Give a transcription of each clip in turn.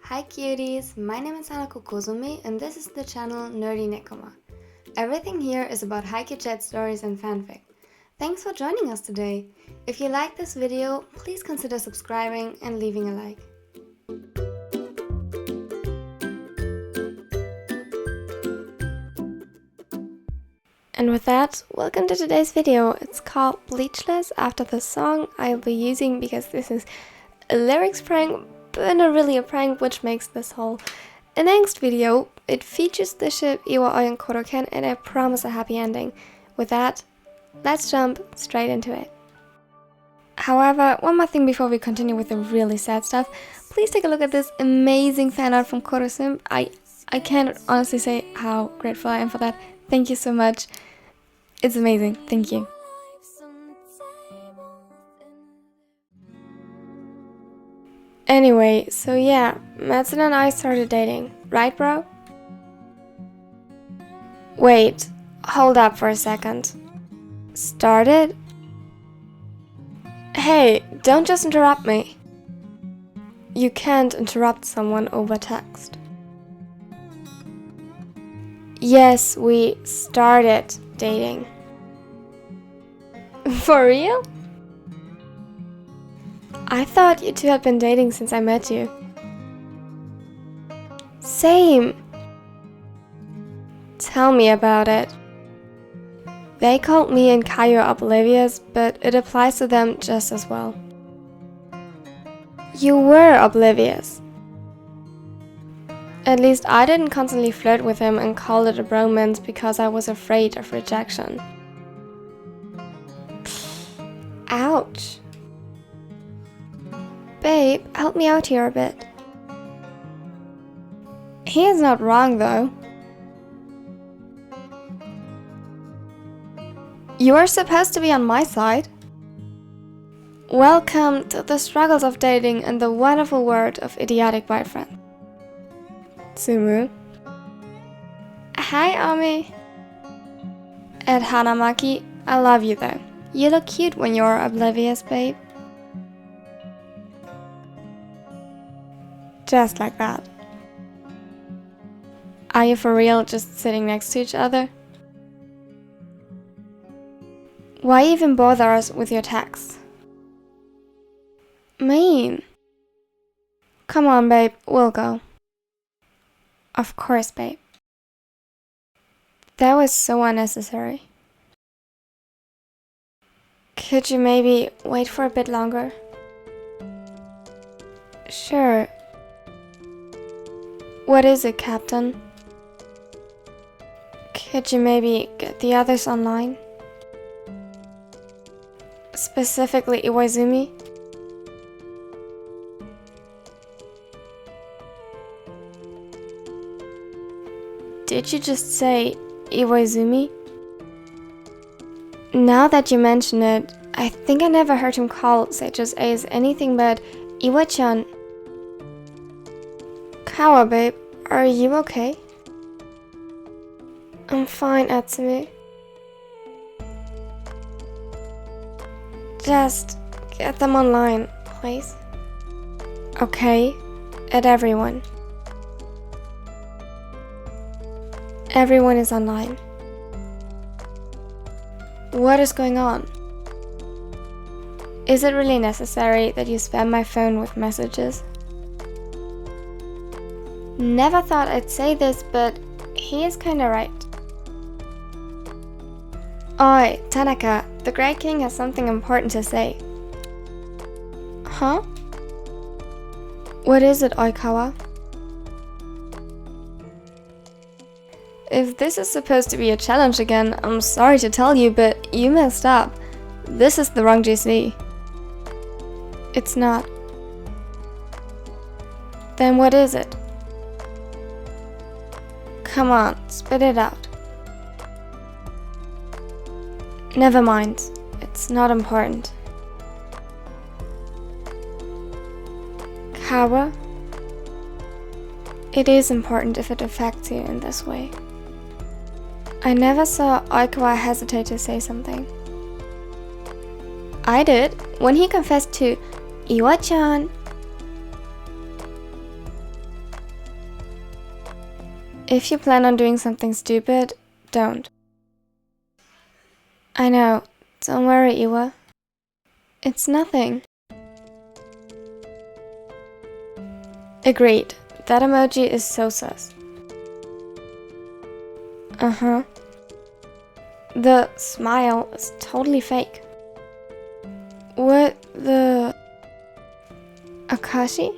Hi cuties, my name is Hanako Kozumi and this is the channel Nerdy Nekoma. Everything here is about Haikyuu chat stories and fanfic. Thanks for joining us today. If you like this video, please consider subscribing and leaving a like. And with that, welcome to today's video. It's called Bleachless after the song I'll be using because this is a lyrics prank, but not really a prank, which makes this whole an angst video. It features the ship IwaOi and KuroKen and I promise a happy ending. With that, let's jump straight into it. However, one more thing before we continue with the really sad stuff, please take a look at this amazing fan art from KuroKen. I can't honestly say how grateful I am for that. Thank you so much. It's amazing. Thank you. Anyway, so yeah, Madsen and I started dating, right bro? Wait, hold up for a second. Started? Hey, don't just interrupt me. You can't interrupt someone over text. Yes, we started dating. For real? I thought you two had been dating since I met you. Same. Tell me about it. They called me and Haikyuu oblivious, but it applies to them just as well. You were oblivious. At least I didn't constantly flirt with him and call it a bromance because I was afraid of rejection. Ouch. Babe, help me out here a bit. He is not wrong though. You are supposed to be on my side. Welcome to the struggles of dating and the wonderful world of idiotic boyfriend. Tsumu. Hi Ami. At Hanamaki, I love you though. You look cute when you're oblivious, babe. Just like that. Are you for real just sitting next to each other? Why even bother us with your texts? Mean. Come on, babe, we'll go. Of course, babe. That was so unnecessary. Could you maybe wait for a bit longer? Sure. What is it, Captain? Could you maybe get the others online? Specifically Iwaizumi? Did you just say Iwaizumi? Now that you mention it, I think I never heard him call Seicho's ace anything but Iwa-chan. Kawa, babe, are you okay? I'm fine, Atsumi. Just get them online, please. Okay, at everyone. Everyone is online. What is going on? Is it really necessary that you spam my phone with messages? Never thought I'd say this, but he is kinda right. Oi, Tanaka, the Great King has something important to say. Huh? What is it, Oikawa? If this is supposed to be a challenge again, I'm sorry to tell you, but you messed up. This is the wrong GC. It's not. Then what is it? Come on, spit it out. Never mind. It's not important. Kawa? It is important if it affects you in this way. I never saw Oikawa hesitate to say something. I did, when he confessed to Iwa-chan. If you plan on doing something stupid, don't. I know. Don't worry, Iwa. It's nothing. Agreed. That emoji is so sus. Uh-huh. The smile is totally fake. What the... Akashi?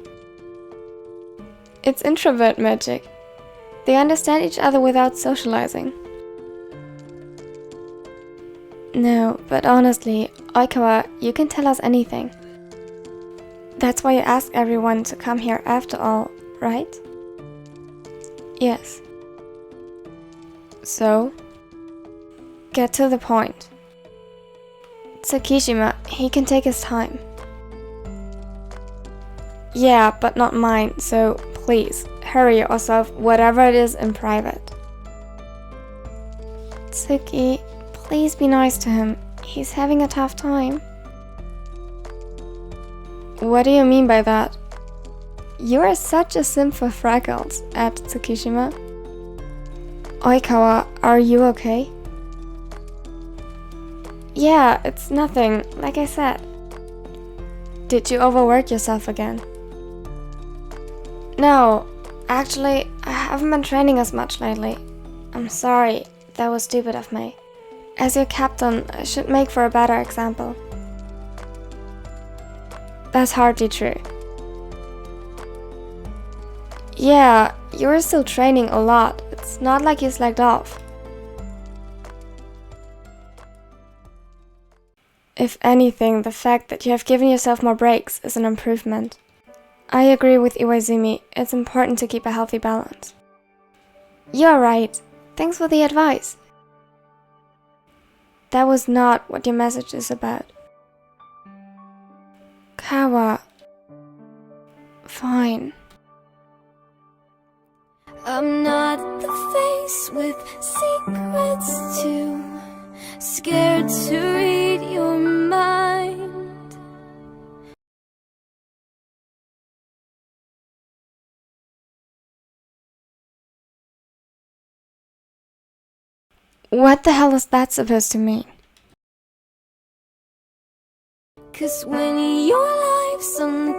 It's introvert magic. They understand each other without socializing. No, but honestly, Oikawa, you can tell us anything. That's why you ask everyone to come here after all, right? Yes. So? Get to the point. Tsukishima, he can take his time. Yeah, but not mine, so please, hurry yourself, whatever it is in private. Tsuki, please be nice to him. He's having a tough time. What do you mean by that? You are such a simp for freckles, at Tsukishima. Oikawa, are you okay? Yeah, it's nothing, like I said. Did you overwork yourself again? No, actually, I haven't been training as much lately. I'm sorry, that was stupid of me. As your captain, I should make for a better example. That's hardly true. Yeah, you're still training a lot. It's not like you slacked off. If anything, the fact that you have given yourself more breaks is an improvement. I agree with Iwaizumi, it's important to keep a healthy balance. You're right. Thanks for the advice. That was not what your message is about. Kawa. Fine. I'm not the face with secrets too scared to read your mind. What the hell is that supposed to mean? 'Cause when your life's on the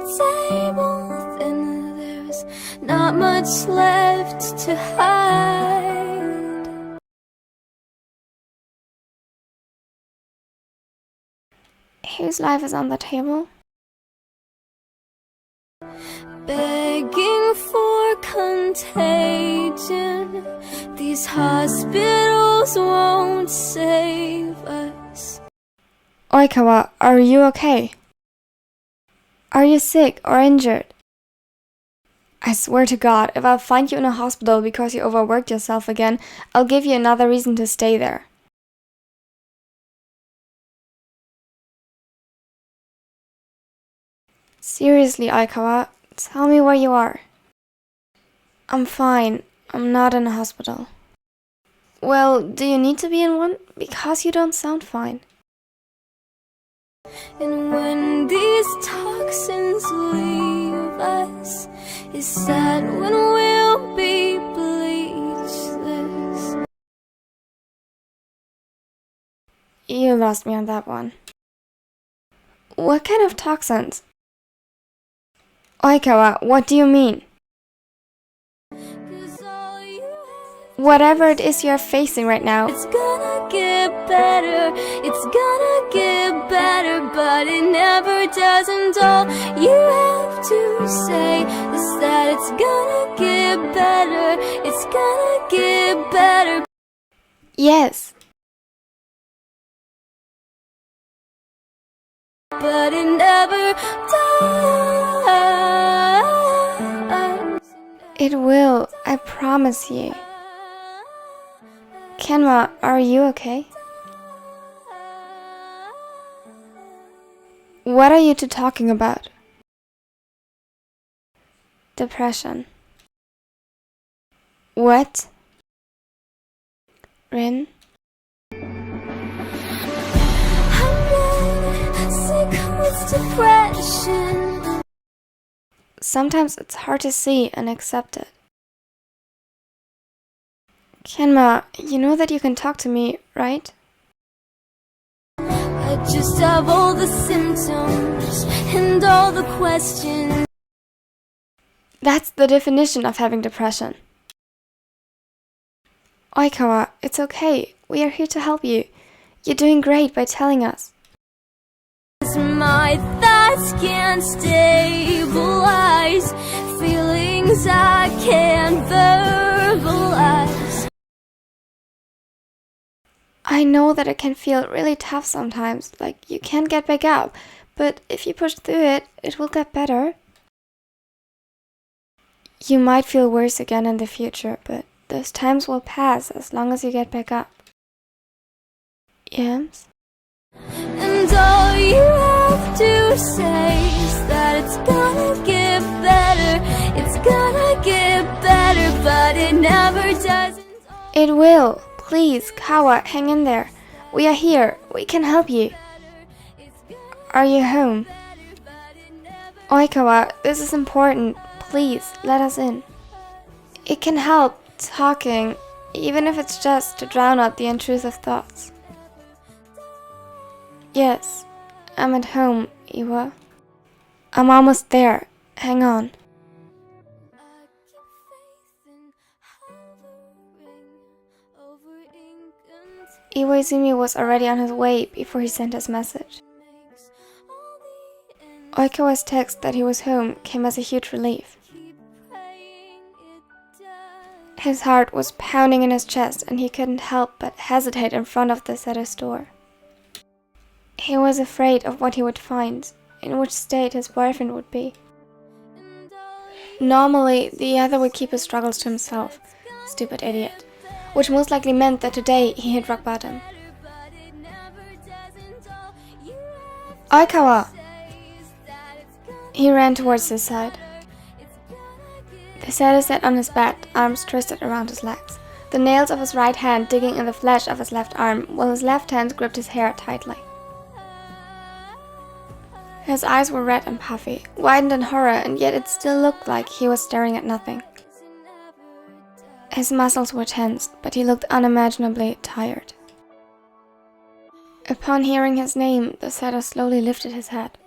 table, then there's not much left to hide. Whose life is on the table? Begging for contagion. These hospitals won't save us. Oikawa, are you okay? Are you sick or injured? I swear to God, if I find you in a hospital because you overworked yourself again, I'll give you another reason to stay there. Seriously, Oikawa, tell me where you are. I'm fine. I'm not in a hospital. Well, do you need to be in one? Because you don't sound fine. And when these toxins leave us, is that when we'll be bleachless? You lost me on that one. What kind of toxins? Oikawa, what do you mean? 'Cause all you have, Whatever it is you're facing right now, it's gonna get better, it's gonna get better, but it never does. And all you have to say is that it's gonna get better, it's gonna get better. yes. But it never does. It will, I promise you. Kenma, are you okay? What are you two talking about? Depression. What? Rin? I'm sick with depression. Sometimes it's hard to see and accept it. Kenma, you know that you can talk to me, right? I just have all the symptoms and all the questions. That's the definition of having depression. Oikawa, it's okay. We are here to help you. You're doing great by telling us. My thoughts can't stabilize, feelings I can't verbalize. I know that it can feel really tough sometimes, like you can't get back up, but if you push through it, it will get better. You might feel worse again in the future, but those times will pass as long as you get back up. Yes? And all you have to say is that it's gonna get better. It's gonna get better, but it never doesn't. It will. Please, Kawa, hang in there. We are here. We can help you. Are you home? Oikawa, this is important. Please, let us in. It can help talking, even if it's just to drown out the intrusive thoughts. Yes, I'm at home, Iwa. I'm almost there. Hang on. Iwaizumi was already on his way before he sent his message. Oikawa's text that he was home came as a huge relief. His heart was pounding in his chest and he couldn't help but hesitate in front of the setter's door. He was afraid of what he would find, in which state his boyfriend would be. Normally, the other would keep his struggles to himself, stupid idiot, which most likely meant that today he hit rock bottom. Oikawa! He ran towards his side. The setter sat on his bed, arms twisted around his legs, the nails of his right hand digging in the flesh of his left arm, while his left hand gripped his hair tightly. His eyes were red and puffy, widened in horror, and yet it still looked like he was staring at nothing. His muscles were tensed, but he looked unimaginably tired. Upon hearing his name, the setter slowly lifted his head.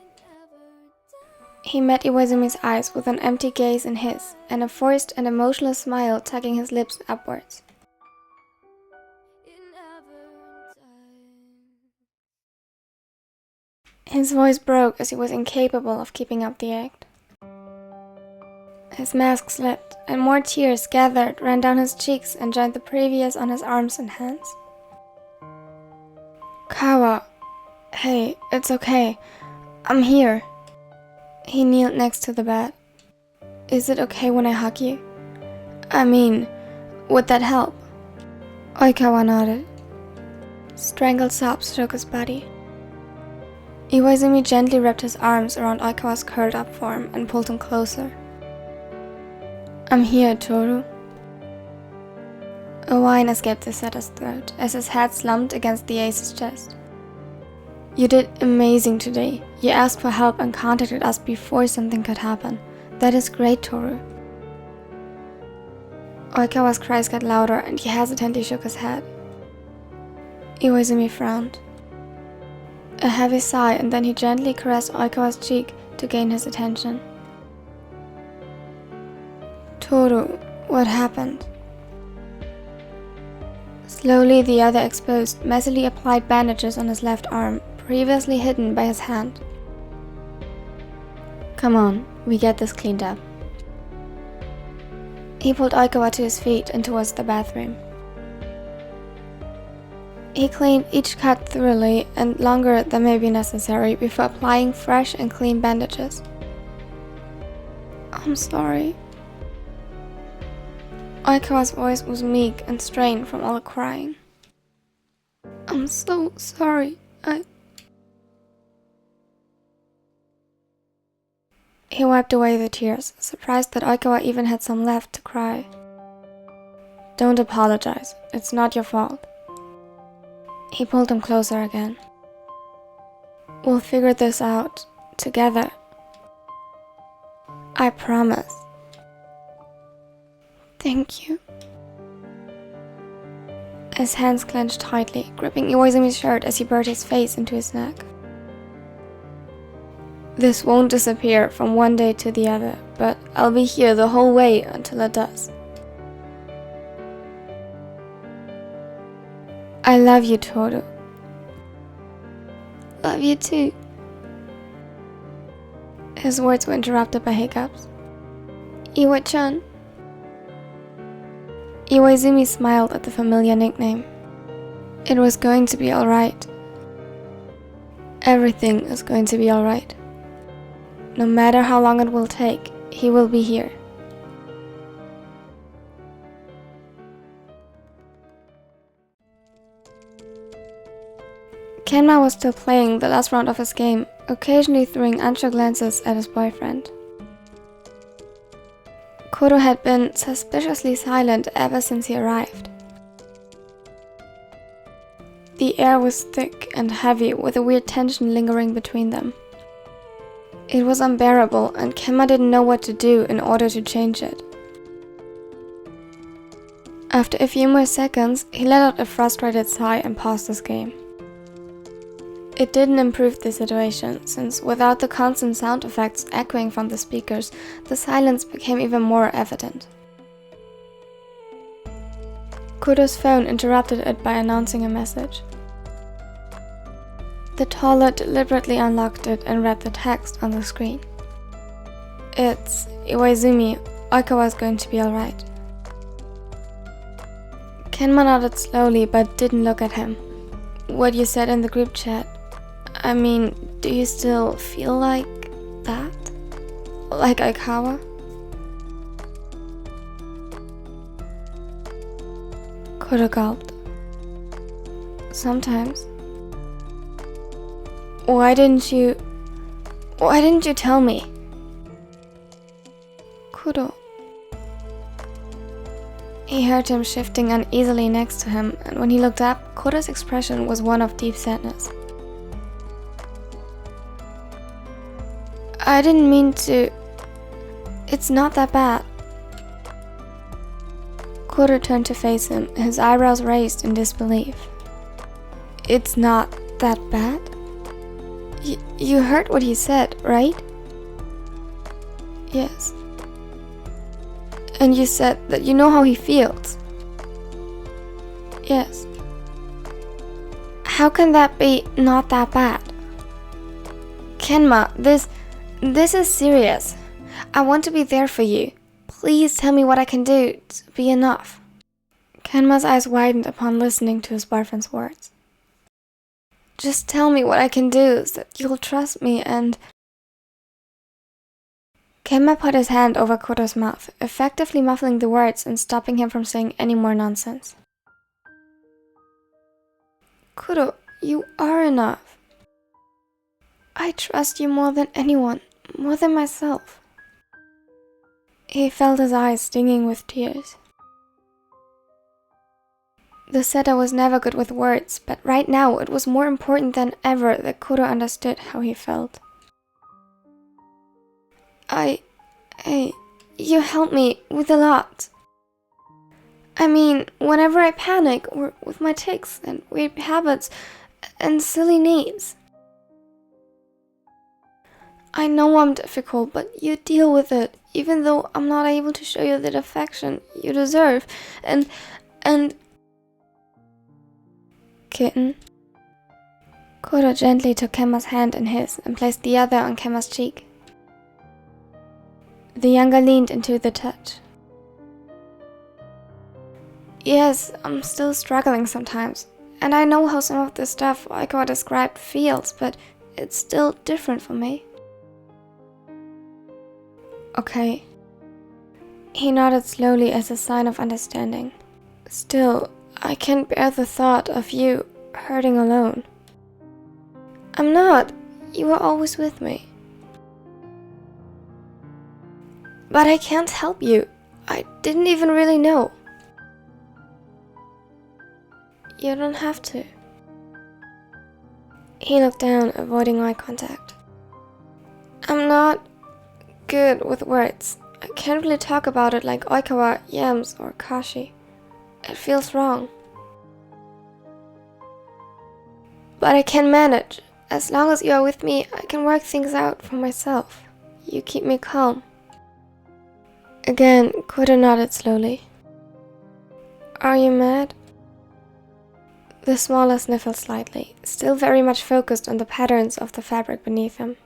He met Iwaizumi's eyes with an empty gaze in his, and a forced and emotionless smile tugging his lips upwards. His voice broke as he was incapable of keeping up the act. His mask slipped, and more tears gathered, ran down his cheeks and joined the previous on his arms and hands. Kawa, hey, it's okay. I'm here. He kneeled next to the bed. Is it okay when I hug you? I mean, would that help? Oikawa nodded. Strangled sobs shook his body. Iwaizumi gently wrapped his arms around Oikawa's curled up form and pulled him closer. I'm here, Toru. A whine escaped the setter's throat as his head slumped against the ace's chest. You did amazing today. You asked for help and contacted us before something could happen. That is great, Toru. Oikawa's cries got louder and he hesitantly shook his head. Iwaizumi frowned. A heavy sigh, and then he gently caressed Oikawa's cheek to gain his attention. Toru, what happened? Slowly the other exposed, messily applied bandages on his left arm, previously hidden by his hand. Come on, we get this cleaned up. He pulled Oikawa to his feet and towards the bathroom. He cleaned each cut thoroughly and longer than may be necessary before applying fresh and clean bandages. I'm sorry. Oikawa's voice was meek and strained from all the crying. I'm so sorry. He wiped away the tears, surprised that Oikawa even had some left to cry. Don't apologize. It's not your fault. He pulled him closer again. We'll figure this out together. I promise. Thank you. His hands clenched tightly, gripping Iwaizumi's shirt as he buried his face into his neck. This won't disappear from one day to the other, but I'll be here the whole way until it does. I love you, Toru. Love you too. His words were interrupted by hiccups. Iwa-chan. Iwaizumi smiled at the familiar nickname. It was going to be alright. Everything is going to be alright. No matter how long it will take, he will be here. Kenma was still playing the last round of his game, occasionally throwing unsure glances at his boyfriend. Kuroo had been suspiciously silent ever since he arrived. The air was thick and heavy, with a weird tension lingering between them. It was unbearable, and Kenma didn't know what to do in order to change it. After a few more seconds, he let out a frustrated sigh and paused his game. It didn't improve the situation, since without the constant sound effects echoing from the speakers, the silence became even more evident. Kuroo's phone interrupted it by announcing a message. The taller deliberately unlocked it and read the text on the screen. It's Iwaizumi, Oikawa is going to be alright. Kenma nodded slowly but didn't look at him. What you said in the group chat, I mean, do you still feel like that? Like Oikawa? Kuroo gulped. Sometimes. Why didn't you tell me? Kuroo. He heard him shifting uneasily next to him, and when he looked up, Kuroo's expression was one of deep sadness. I didn't mean to. It's not that bad. Kuroo turned to face him, his eyebrows raised in disbelief. It's not that bad? You heard what he said, right? Yes. And you said that you know how he feels? Yes. How can that be not that bad? Kenma, this is serious. I want to be there for you. Please tell me what I can do to be enough. Kenma's eyes widened upon listening to his boyfriend's words. Just tell me what I can do so that you'll trust me and... Kenma put his hand over Kuroo's mouth, effectively muffling the words and stopping him from saying any more nonsense. Kuroo, you are enough. I trust you more than anyone, more than myself. He felt his eyes stinging with tears. The setter was never good with words, but right now it was more important than ever that Kuroo understood how he felt. You help me with a lot. I mean, whenever I panic, or with my tics and weird habits and silly needs. I know I'm difficult, but you deal with it, even though I'm not able to show you that affection you deserve, and... Kitten. Kuroo gently took Kenma's hand in his and placed the other on Kenma's cheek. The younger leaned into the touch. Yes, I'm still struggling sometimes, and I know how some of the stuff Oikawa described feels, but it's still different for me. Okay. He nodded slowly as a sign of understanding. Still, I can't bear the thought of you hurting alone. I'm not. You were always with me. But I can't help you. I didn't even really know. You don't have to. He looked down, avoiding eye contact. I'm not good with words. I can't really talk about it like Oikawa, Yams, or Kashi. It feels wrong. But I can manage. As long as you are with me, I can work things out for myself. You keep me calm. Again, Kuroo nodded slowly. Are you mad? The smaller sniffled slightly, still very much focused on the patterns of the fabric beneath him.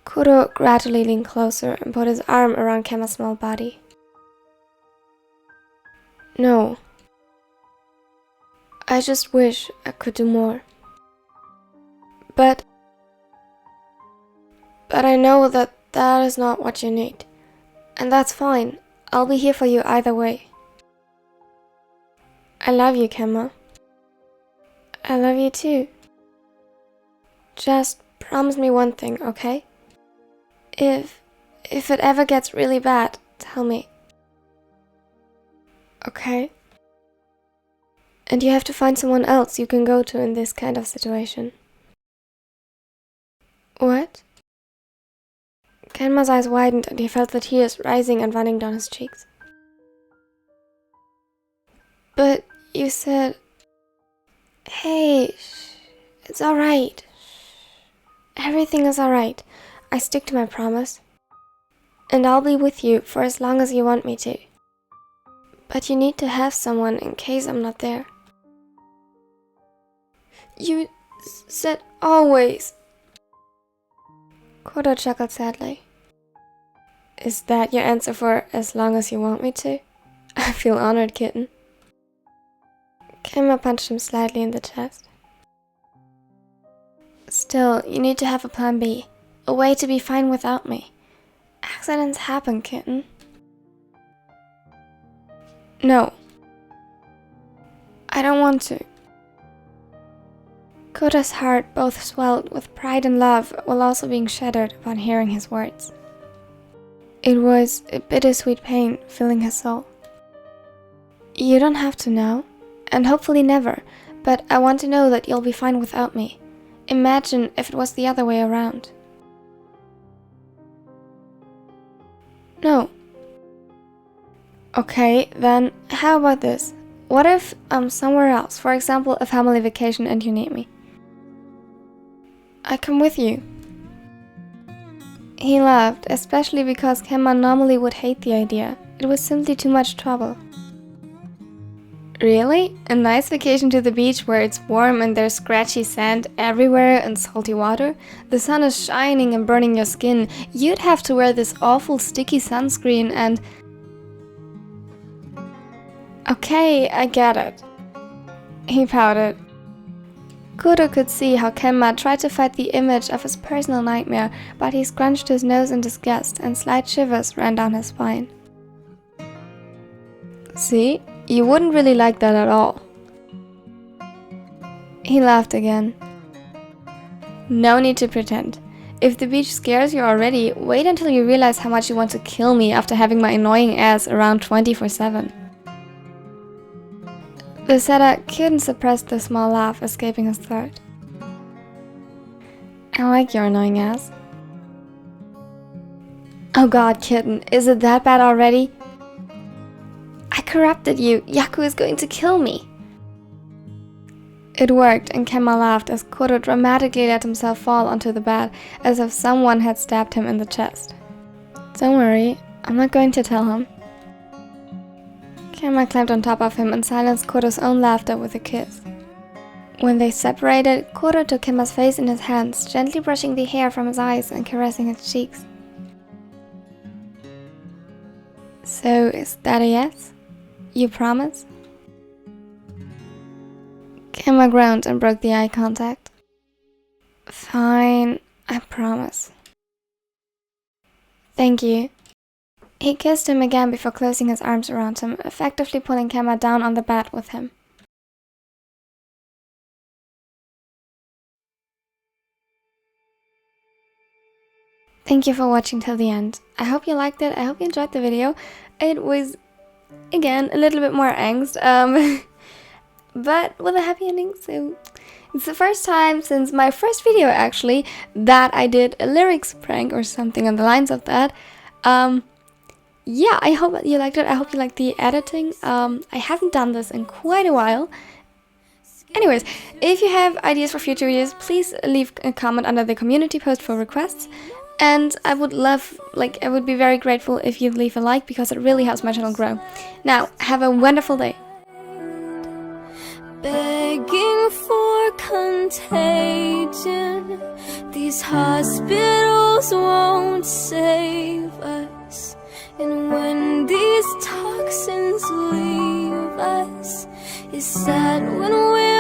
Kuroo gradually leaned closer and put his arm around Kenma's small body. No. I just wish I could do more. But I know that that is not what you need. And that's fine. I'll be here for you either way. I love you, Kenma. I love you too. Just promise me one thing, okay? If it ever gets really bad, tell me. Okay? And you have to find someone else you can go to in this kind of situation. What? Kenma's eyes widened and he felt the tears rising and running down his cheeks. But you said... Hey, it's alright. Everything is alright. I stick to my promise. And I'll be with you for as long as you want me to. But you need to have someone in case I'm not there. You said always. Kuroo chuckled sadly. Is that your answer for as long as you want me to? I feel honored, kitten. Kenma punched him slightly in the chest. Still, you need to have a plan B. A way to be fine without me. Accidents happen, kitten. No. I don't want to. Kuroo's heart both swelled with pride and love while also being shattered upon hearing his words. It was a bittersweet pain filling his soul. You don't have to now, and hopefully never, but I want to know that you'll be fine without me. Imagine if it was the other way around. No. Okay, then how about this? What if I'm somewhere else, for example a family vacation, and you need me? I come with you. He laughed, especially because Kenma normally would hate the idea. It was simply too much trouble. Really? A nice vacation to the beach where it's warm and there's scratchy sand everywhere and salty water? The sun is shining and burning your skin. You'd have to wear this awful sticky sunscreen and... Okay, I get it. He pouted. Kuroo could see how Kenma tried to fight the image of his personal nightmare, but he scrunched his nose in disgust and slight shivers ran down his spine. See? You wouldn't really like that at all. He laughed again. No need to pretend. If the beach scares you already, wait until you realize how much you want to kill me after having my annoying ass around 24/7. The setter couldn't suppress the small laugh escaping his throat. I like your annoying ass. Oh god, kitten, is it that bad already? I corrupted you. Haikyuu is going to kill me. It worked, and Kenma laughed as Kuroo dramatically let himself fall onto the bed as if someone had stabbed him in the chest. Don't worry, I'm not going to tell him. Kenma climbed on top of him and silenced Kuroo's own laughter with a kiss. When they separated, Kuroo took Kenma's face in his hands, gently brushing the hair from his eyes and caressing his cheeks. So, is that a yes? You promise? Kenma groaned and broke the eye contact. Fine, I promise. Thank you. He kissed him again before closing his arms around him, effectively pulling Kenma down on the bed with him. Thank you for watching till the end. I hope you liked it, I hope you enjoyed the video. It was, again, a little bit more angst, but with a happy ending, so it's the first time since my first video actually that I did a lyrics prank or something on the lines of that. Yeah, I hope you liked it. I hope you liked the editing. I haven't done this in quite a while, Anyways, if you have ideas for future videos, please leave a comment under the community post for requests. And I would be very grateful if you leave a like, because it really helps my channel grow. Now, have a wonderful day. Begging for contagion, these hospitals won't save us. And when these toxins leave us, it's sad when we're